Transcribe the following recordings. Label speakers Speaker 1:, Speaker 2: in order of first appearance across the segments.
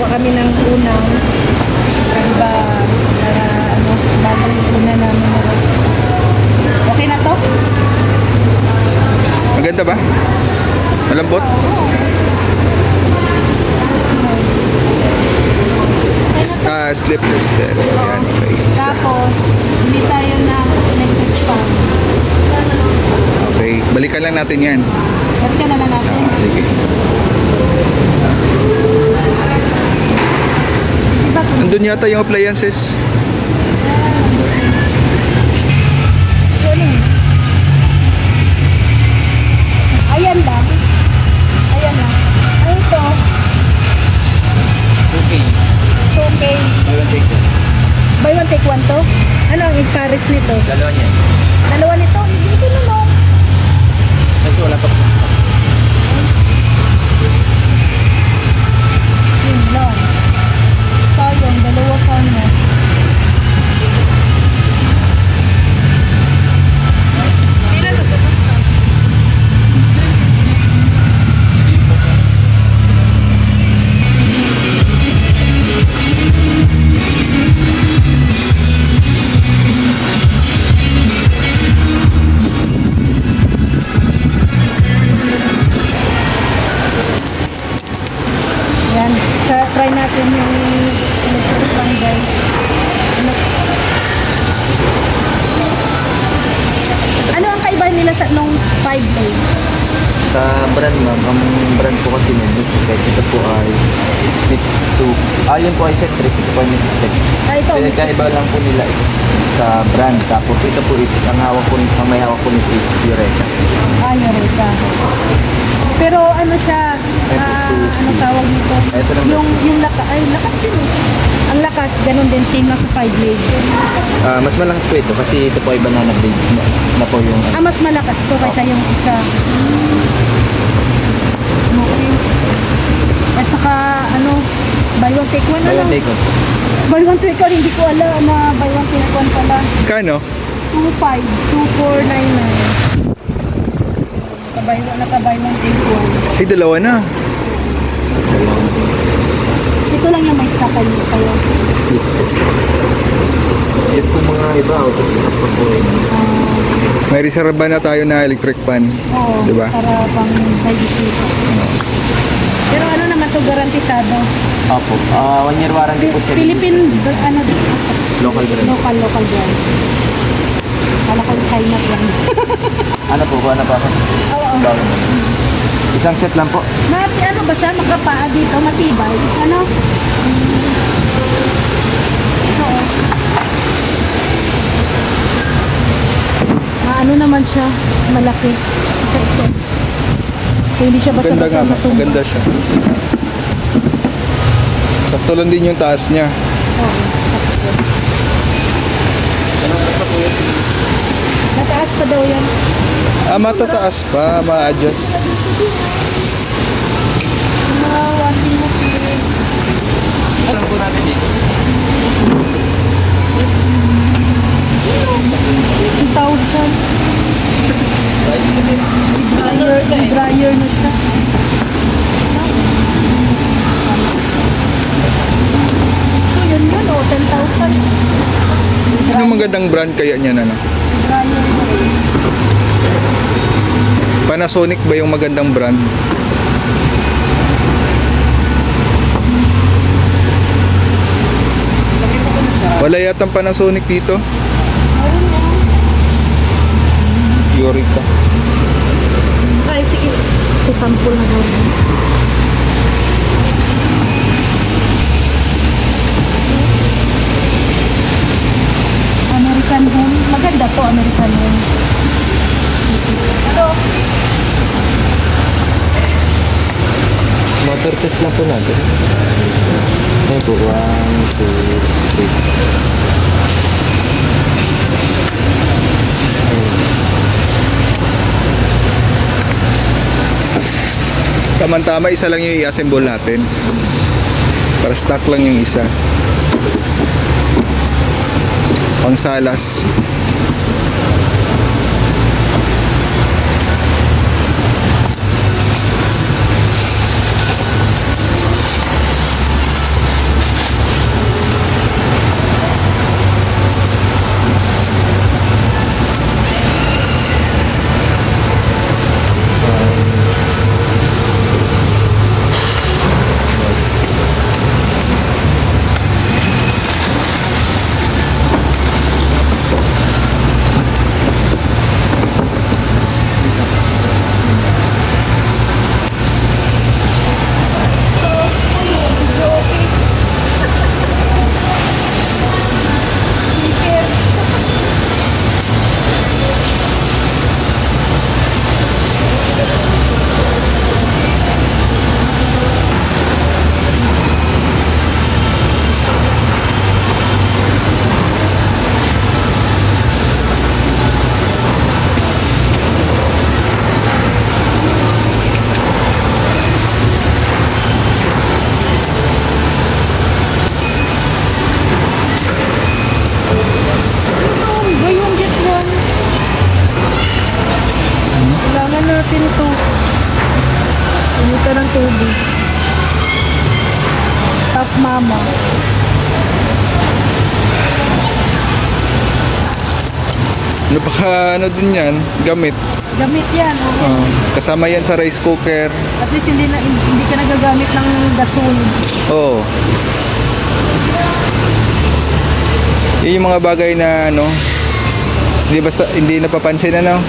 Speaker 1: kami ng unang diba, para ano, bago yung una namin na rice. Okay na to?
Speaker 2: Maganda ba? Malambot? Sleepless bed. Ayan, okay. Isa.
Speaker 1: Tapos, hindi tayo na electric fan.
Speaker 2: Okay, balikan lang natin yan.
Speaker 1: Balikan na lang natin.
Speaker 2: Sige.
Speaker 1: Diba,
Speaker 2: Nandun yata yung appliances.
Speaker 1: ayan lang. Ayan lang. Ano ito?
Speaker 2: Okay.
Speaker 1: 2K.
Speaker 2: Meron take one.
Speaker 1: Buy one, take one to? Ano ang encourage nito?
Speaker 2: Dalawa niya.
Speaker 1: Dalawa nito? Ito na mo.
Speaker 2: Kasi wala pa.
Speaker 1: Yun lang. Sayang, dalawa sana. Kailan ito basta? Yan. Try natin yung electric fan, guys. Ano ang kaibahan nila sa nung 5A?
Speaker 3: Sa brand ma'am, ang brand po kasi nun, Mixtec, ito po ay Mitsu. Yun po ay Centrix, ito po ay Mixtec.
Speaker 1: Ito.
Speaker 3: Pinagkaiba lang po nila is sa brand. Tapos ito po is, ang may hawak po nito is Eureka.
Speaker 1: Eureka. Pero ano siya, ano tawag nito?
Speaker 3: Ito naman.
Speaker 1: Yung lakas din. Ang lakas, ganun din, same na sa 5A.
Speaker 3: Mas malakas po ito kasi ito po ay banana blade na po yung
Speaker 1: Mas malakas to kaysa yung isa. Okay. At saka, ano, buy one take one,
Speaker 3: Buy
Speaker 1: ano?
Speaker 3: one take one.
Speaker 1: Buy one take one, hindi ko alam na buy one take one pala.
Speaker 2: Kano?
Speaker 1: 25,2499. Naka-buy one take one.
Speaker 2: Ay, dalawa na.
Speaker 1: Ito lang yung may stock kayo.
Speaker 3: Yes po. Yan po mga iba, out of stock pa po eh.
Speaker 2: May reserva na tayo na electric fan.
Speaker 1: Oo,
Speaker 2: Diba?
Speaker 1: para pang may bisita. Pero ano naman to, garantisado?
Speaker 3: Opo. 1 year warranty po sa
Speaker 1: Philippine, ano dito?
Speaker 3: Local brand.
Speaker 1: Local brand. Kala ko China brand.
Speaker 3: Ano po ba? Ano ba?
Speaker 1: Oo.
Speaker 3: Bawal. Isang set lang po.
Speaker 1: Ano ba siya? Makapaa dito, matibay. Ano? Oo. Ano naman siya? Malaki. Tsaka ito. So, hindi siya
Speaker 2: Maganda
Speaker 1: basta-basta
Speaker 2: nga,
Speaker 1: matumba.
Speaker 2: maganda siya. Sakto lang din yung taas niya.
Speaker 1: Oo, sakto. Nataas pa daw yan.
Speaker 2: Matataas pa, ma-adjust.
Speaker 1: Washing machine.
Speaker 3: Alam po natin dito.
Speaker 1: 1,000. Dryer na siya. So, yun, 10,000.
Speaker 2: Ano magandang brand kaya niya na?
Speaker 1: Dryer na.
Speaker 2: Panasonic ba yung magandang brand? Wala yatang Panasonic dito. Eureka.
Speaker 1: Ay, sige. Sa sample na daw. American Home. Maganda po, American Home. Hello.
Speaker 3: Motor test lang po natin. Ayan po. 1, 2, 3.
Speaker 2: Tama-tama, isa lang yung i-assemble natin. Para stock lang yung isa. Pangsalas.
Speaker 1: mama.
Speaker 2: Napaka ano din yan, gamit.
Speaker 1: Gamit yan. Oh.
Speaker 2: Kasama yan sa rice cooker.
Speaker 1: At least hindi ka nagagamit ng gasol.
Speaker 2: Oo. Yun yung mga bagay na ano, hindi napapansin ano.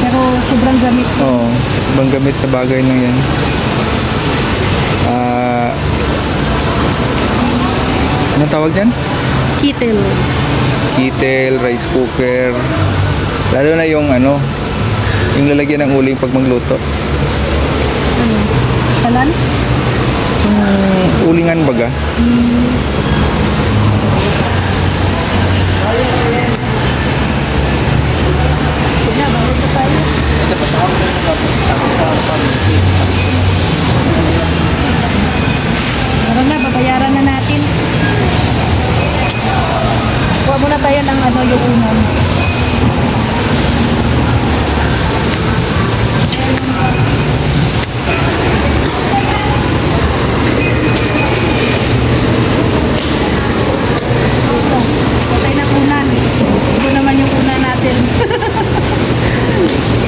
Speaker 1: Pero sobrang gamit.
Speaker 2: Oo, ibang gamit na bagay lang yan. Anong tawag yan?
Speaker 1: Kettle.
Speaker 2: Kettle, rice cooker. Lalo na yung ano, yung lalagyan ng uling pag magluto.
Speaker 1: Ano? Kalan?
Speaker 2: Ulingan baga.
Speaker 1: Kaya, bago pa tayo. Meron na, babayaran na natin. Kuha muna tayo ng ano, yung unan. Patay na unan. Ito naman yung unan natin.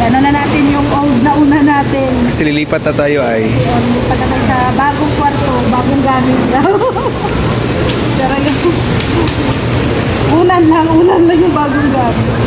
Speaker 1: Ano na natin yung old na una natin.
Speaker 2: Kasi lilipat na tayo ay.
Speaker 1: Pagkatay sa bagong kwarto, bagong gamit daw. Talagang unan lang yung bagong gamit.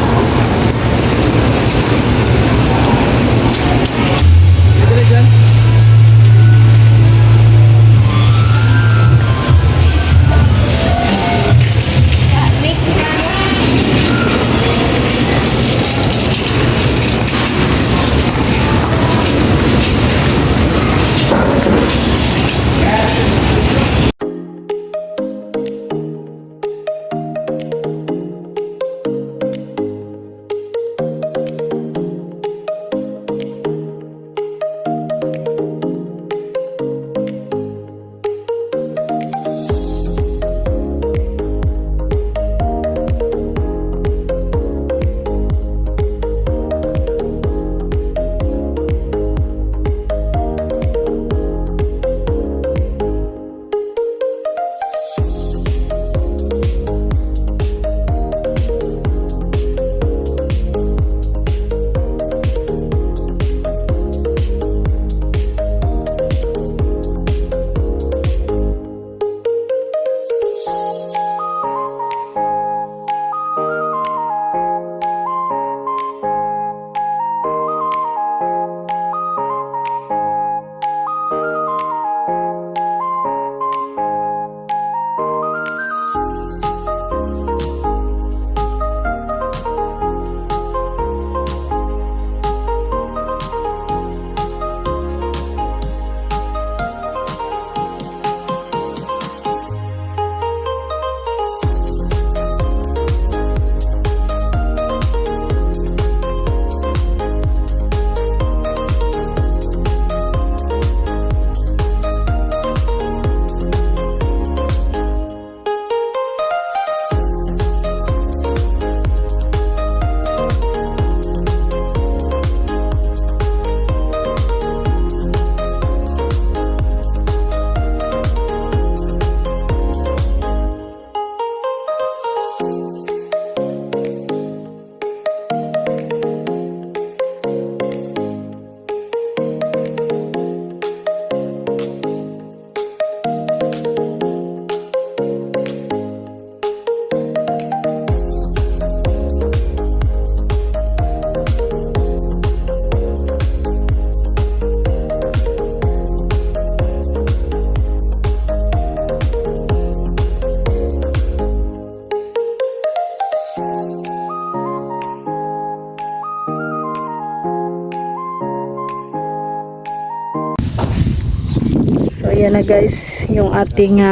Speaker 1: So ayan na guys, yung ating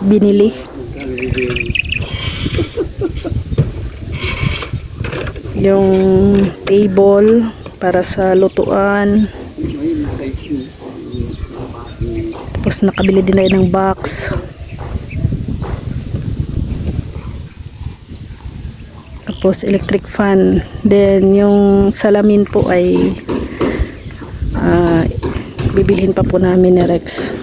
Speaker 1: binili. Yung table para sa lutuan. Tapos nakabili din tayo ng box. Tapos electric fan. Then yung salamin po ay bibilhin pa po namin ni Rex.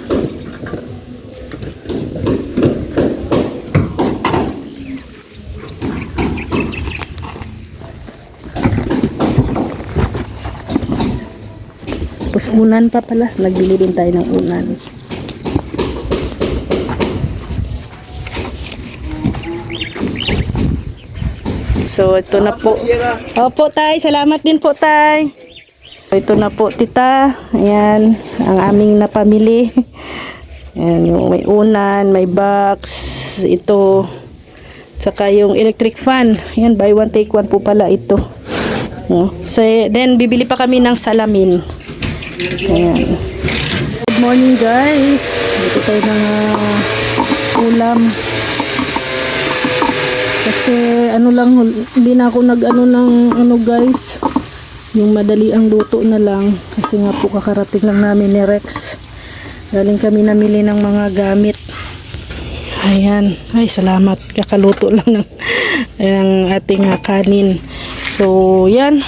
Speaker 1: Tapos unan pa pala. Nagbili din tayo ng unan. So, ito na po. Opo, tay. Salamat din po, tay. Ito na po, tita. Ayan, ang aming napamili. Ayan, yung may unan, may box. Ito. Tsaka yung electric fan. Ayan, buy one, take one po pala ito. So, then, bibili pa kami ng salamin. Ayan. Good morning, guys. Dito tayo ng ulam. Kasi ano lang, hindi na ako nag-ano ng ano guys, yung madali ang luto na lang. Kasi nga po kakarating lang namin ni Rex. Galing kami namili ng mga gamit. Ayan, ay salamat, kakaluto lang ng ating kanin. So yan,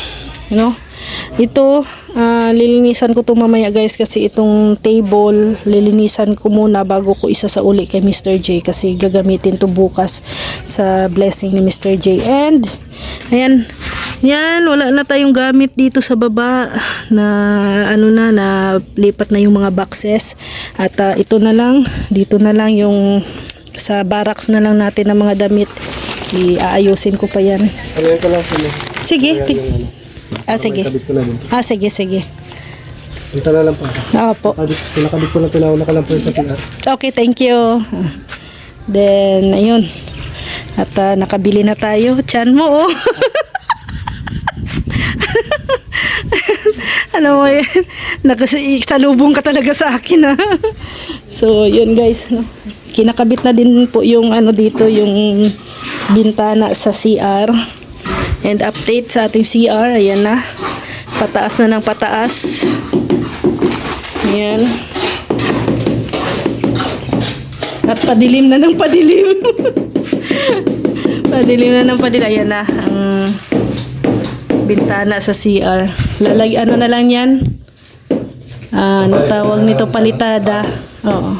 Speaker 1: ito lilinisan ko to mamaya guys, kasi itong table lilinisan ko muna bago ko isa sa uli kay Mr. J, kasi gagamitin to bukas sa blessing ni Mr. J. And ayan, yan, wala na tayong gamit dito sa baba na na lipat na yung mga boxes at ito na lang, dito na lang yung sa barracks na lang natin ng mga damit. Iayusin ko pa yan.
Speaker 4: Ano yan pala sila?
Speaker 1: Sige. Sige. Sige.
Speaker 4: Punta na lang pa.
Speaker 1: Opo.
Speaker 4: Pinakabit ko lang tinawag na ka lang po sa CR.
Speaker 1: Okay, thank you. Then, ayun. At nakabili na tayo. Tiyan mo, oh. Ano mo yan? Nakasalubong ka talaga sa akin, ha? So, yun guys. Kinakabit na din po yung dito, yung bintana sa CR. And update sa ating CR. Ayan na. Pataas na ng pataas. Ayan. At padilim na ng padilim. Padilim na ng padilim. Ayan na. Ang bintana sa CR. Ano na lang yan? Ano tawag nito? Palitada. Oo.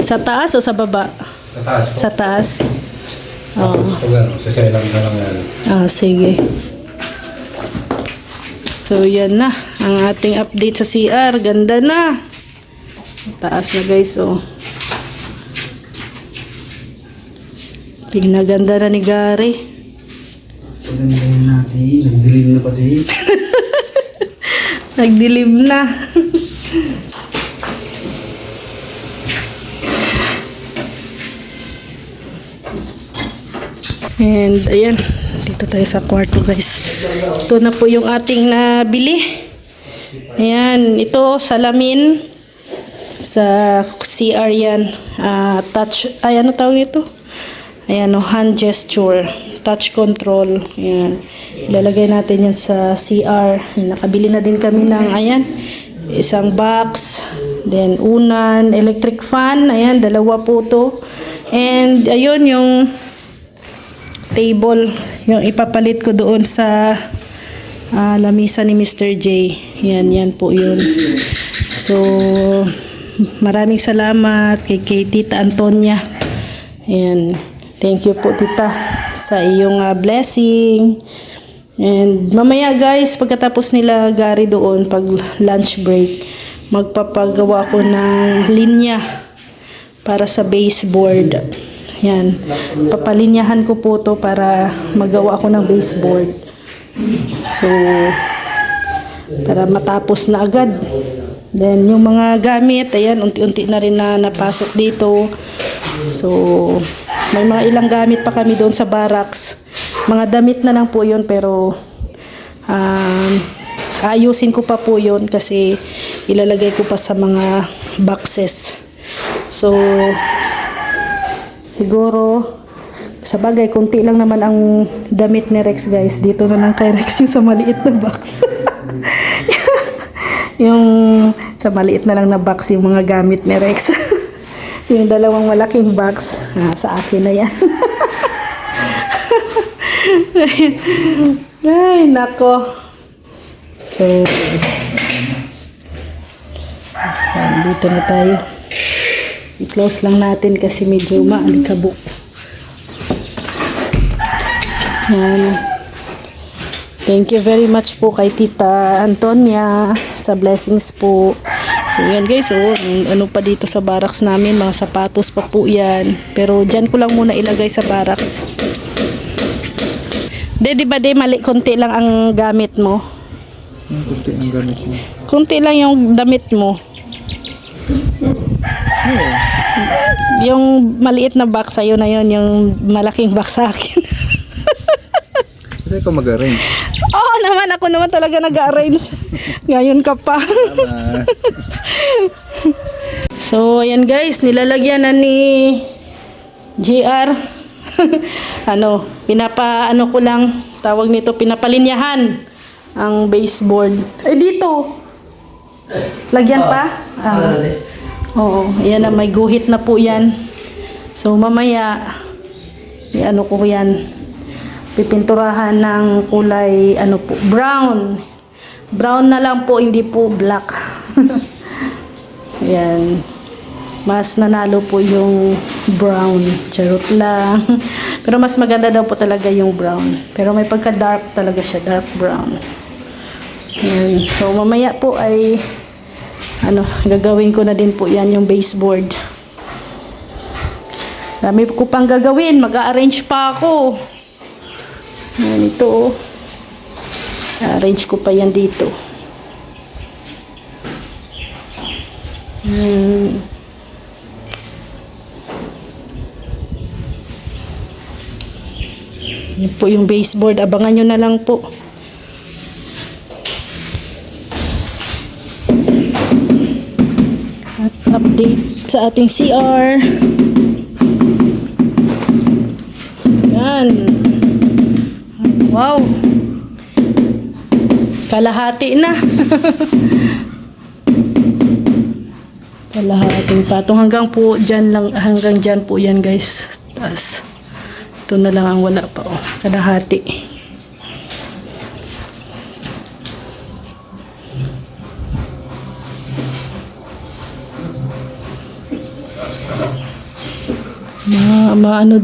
Speaker 1: Sa taas o sa baba?
Speaker 4: Sa taas po.
Speaker 1: Sa taas. Oo.
Speaker 4: Saselang na lang yan.
Speaker 1: Sige. So, yan na. Ang ating update sa CR. Ganda na. Taas na guys, oh. Pinaganda na ni Gary.
Speaker 3: Pagandahin natin. Nagdilim na pa din.
Speaker 1: Nagdilim na. And ayan, dito tayo sa kwarto guys. Ito na po yung ating nabili. Ayan, ito salamin sa CR yan. Touch, ano tawag ito? Ayan, hand gesture, touch control. Ayan, ilalagay natin yan sa CR. Ayan, nakabili na din kami ng isang box, then unan, electric fan. Ayan, dalawa po to. And ayun yung table, yung ipapalit ko doon sa lamisa ni Mr. J. Yan po yun. So, maraming salamat kay Tita Antonia. Ayan. Thank you po, Tita, sa iyong blessing. And mamaya guys, pagkatapos nila Gary doon, pag lunch break, magpapagawa ko ng linya para sa baseboard. Yan. Papalinyahan ko po to para magawa ako ng baseboard. So, para matapos na agad. Then, yung mga gamit, ayan, unti-unti na rin na napasok dito. So, may mga ilang gamit pa kami doon sa barracks. Mga damit na lang po yun, pero ayusin ko pa po yun kasi ilalagay ko pa sa mga boxes. So, siguro, sa bagay, konti lang naman ang damit ni Rex guys. Dito na lang kay Rex yung sa maliit na box. Yung sa maliit na lang na box yung mga gamit ni Rex. Yung dalawang malaking box, sa akin na yan. Ay, nako. So, dito na tayo. I-close lang natin kasi medyo maalikabok. Yan. Ito Thank you very much po kay Tita Antonia sa blessings po. So yan guys, ano pa dito sa barracks namin, mga sapatos pa po yan. Pero dyan ko lang muna ilagay sa barracks. Di ba mali, konti lang ang gamit mo?
Speaker 2: Kunti ang gamit mo.
Speaker 1: Konti lang yung damit mo. Yung maliit na box sa'yo na yon, yung malaking box sa akin.
Speaker 2: Kasi ikaw mag-arrange.
Speaker 1: Oo naman, ako naman talaga nag-arrange. Ngayon ka pa. So, ayan guys, nilalagyan na ni GR. Ano ko lang, tawag nito, pinapalinyahan ang baseboard. Dito. Lagyan pa? Oo, ayan na, may guhit na po yan. So, mamaya, ano ko yan, pipinturahan ng kulay, brown. Brown na lang po, hindi po black. Ayan. Mas nanalo po yung brown. Charot lang. Pero mas maganda daw po talaga yung brown. Pero may pagka-dark talaga siya, dark brown. Ayan. So, mamaya po ay gagawin ko na din po yan yung baseboard. Dami ko pang gagawin. Mag-a-arrange pa ako. Ayan, ito. Arrange ko pa yan dito. Yan po yung baseboard. Abangan nyo na lang po. At update sa ating CR. Yan. Wow. Kalahati na. Kalahating patong. Hanggang dyan po yan guys. Taas. Ito na lang ang wala pa. Kalahati.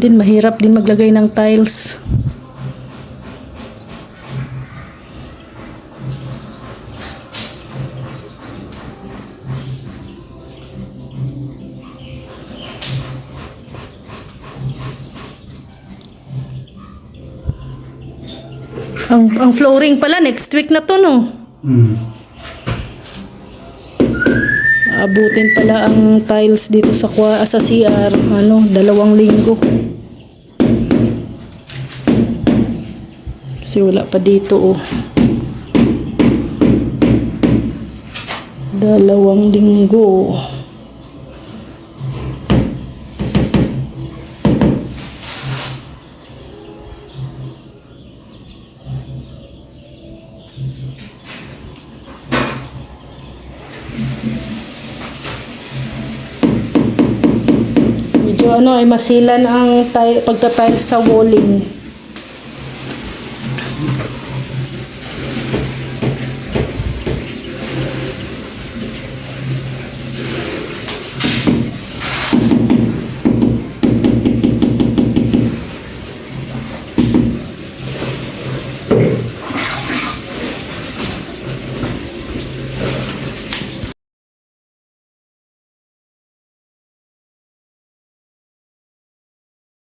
Speaker 1: Mahirap din maglagay ng tiles. Ang flooring pala next week na to, no? Abutin pala ang tiles dito sa CR, 2 linggo. Kasi wala pa dito, 2 linggo. Medyo ay masilan ang pagta-tiles sa walling.